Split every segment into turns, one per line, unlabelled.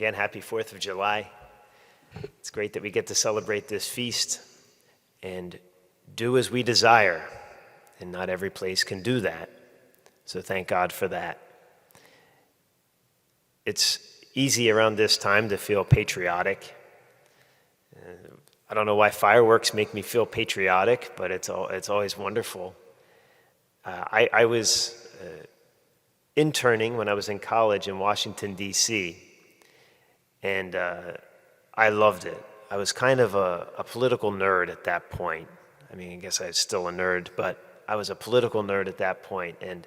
again, happy 4th of July. It's great that we get to celebrate this feast and do as we desire, and not every place can do that. So thank God for that. It's easy around this time to feel patriotic. I don't know why fireworks make me feel patriotic, but it's always wonderful. I was interning when I was in college in Washington, D.C., and I loved it. I was kind of a political nerd at that point. I mean, I guess I was still a nerd, but I was a political nerd at that point. And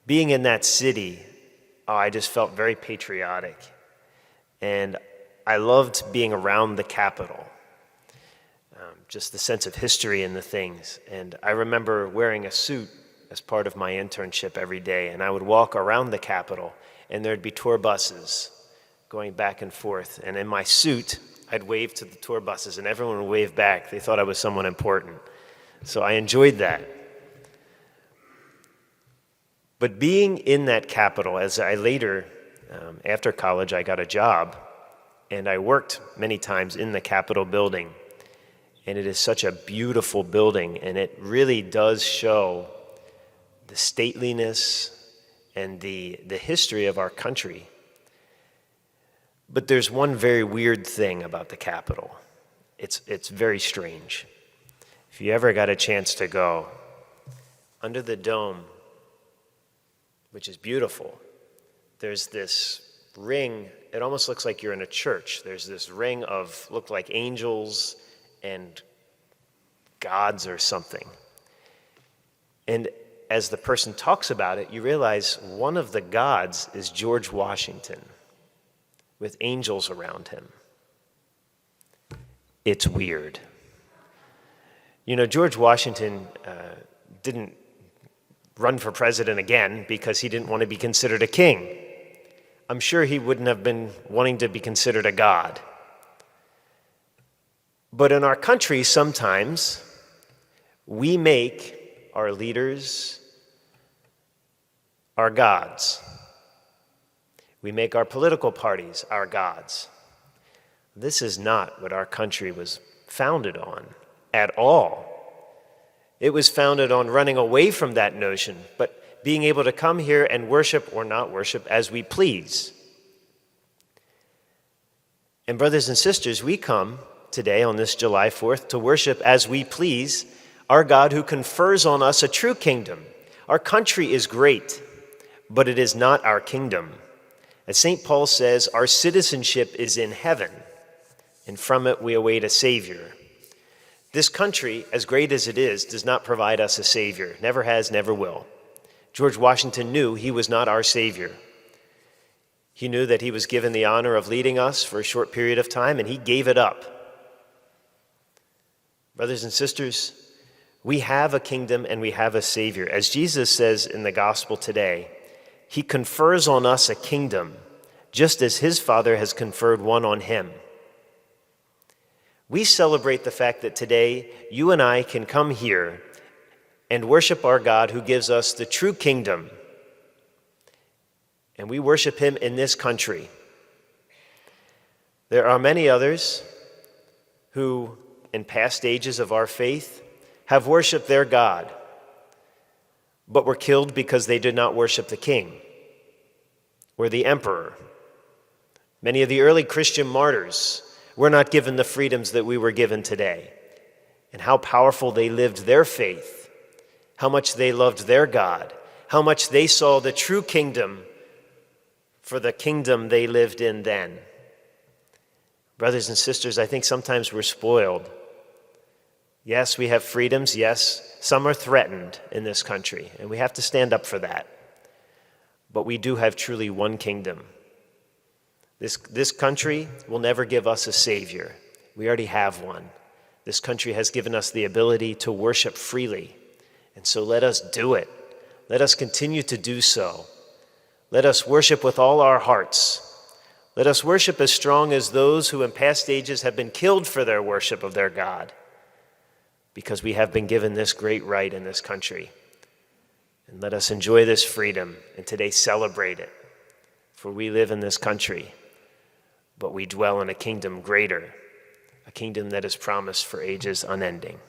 being in that city, I just felt very patriotic. And I loved being around the Capitol, just the sense of history and the things. And I remember wearing a suit as part of my internship every day, and I would walk around the Capitol, and there'd be tour buses going back and forth. And in my suit, I'd wave to the tour buses, and everyone would wave back. They thought I was someone important. So I enjoyed that. But being in that Capitol, as I later, after college, I got a job, and I worked many times in the Capitol building. And it is such a beautiful building, and it really does show the stateliness and the history of our country. But there's one very weird thing about the Capitol. It's very strange. If you ever got a chance to go, under the dome, which is beautiful, there's this ring. It almost looks like you're in a church. There's this ring of, look like angels and gods or something. And as the person talks about it, you realize one of the gods is George Washington, with angels around him. It's weird. You know, George Washington didn't run for president again because he didn't want to be considered a king. I'm sure he wouldn't have been wanting to be considered a god. But in our country, sometimes we make our leaders our gods. We make our political parties our gods. This is not what our country was founded on at all. It was founded on running away from that notion, but being able to come here and worship or not worship as we please. And brothers and sisters, we come today on this July 4th to worship as we please our God who confers on us a true kingdom. Our country is great, but it is not our kingdom. As St. Paul says, our citizenship is in heaven, and from it we await a Savior. This country, as great as it is, does not provide us a Savior. Never has, never will. George Washington knew he was not our Savior. He knew that he was given the honor of leading us for a short period of time, and he gave it up. Brothers and sisters, we have a kingdom and we have a Savior. As Jesus says in the gospel today, he confers on us a kingdom, just as his Father has conferred one on him. We celebrate the fact that today you and I can come here and worship our God who gives us the true kingdom. And we worship him in this country. There are many others who, in past ages of our faith, have worshiped their God, but were killed because they did not worship the king or the emperor. Many of the early Christian martyrs were not given the freedoms that we were given today. And how powerful they lived their faith, how much they loved their God, how much they saw the true kingdom for the kingdom they lived in then. Brothers and sisters, I think sometimes we're spoiled. Yes, we have freedoms. Yes, some are threatened in this country, and we have to stand up for that. But we do have truly one kingdom. This country will never give us a Savior. We already have one. This country has given us the ability to worship freely, and so let us do it. Let us continue to do so. Let us worship with all our hearts. Let us worship as strong as those who in past ages have been killed for their worship of their God, because we have been given this great right in this country. And let us enjoy this freedom and today celebrate it, for we live in this country but we dwell in a kingdom greater, a kingdom that is promised for ages unending.